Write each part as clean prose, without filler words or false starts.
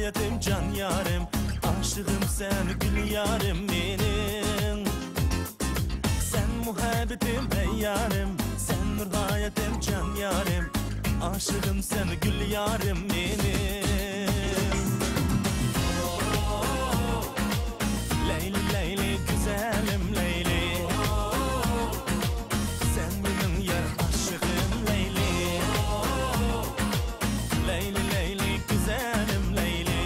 hayatim can yarim, aşığım sen gül yarim benim. Sen muhabbetim ey yarim, sen nur hayatim can yarim, aşığım sen gül yarim benim. Leyli leyli güzelim leyli, sen benim yar aşığım leyli. Leyli leyli güzelim leyli,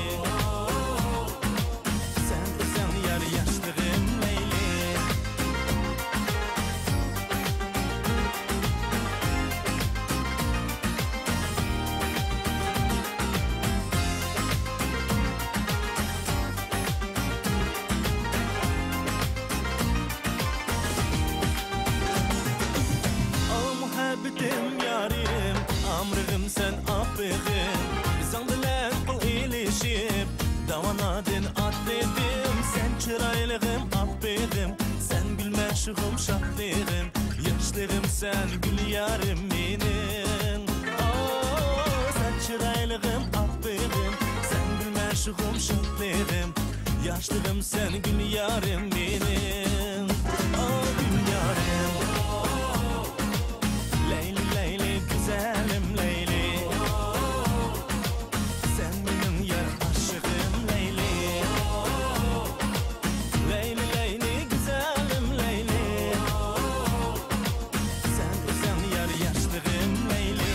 sen yar yaşlığım leyli. Muhabbetim yarim, amrığım sen affedin. Bizden bilen bu ilişip, davanadın atledim. Sen çıraylığım affedim, sen gülmeşığım şahlığım, yaşlığım sen gül yarim benim. Sen çıraylığım affedim, sen gülmeşığım şahlığım, yaşlığım sen gül yarim benim. Gül yarim. Leyli leyli güzelim leyli, sen benim yar aşığım leyli. Leyli leyli güzelim leyli, sen yar yaşlığım leyli.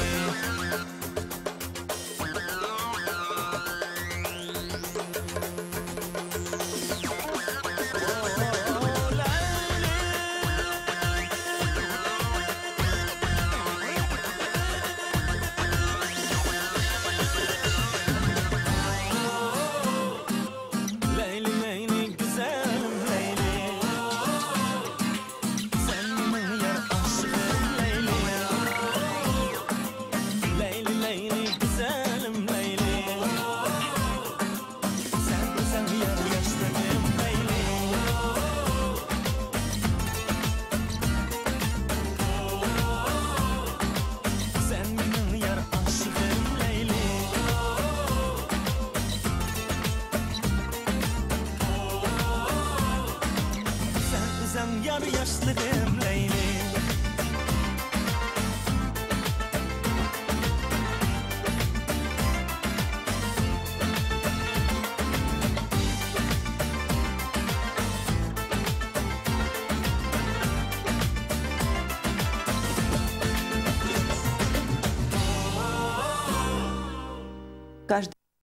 Yar yaşlığım leyli. Каждый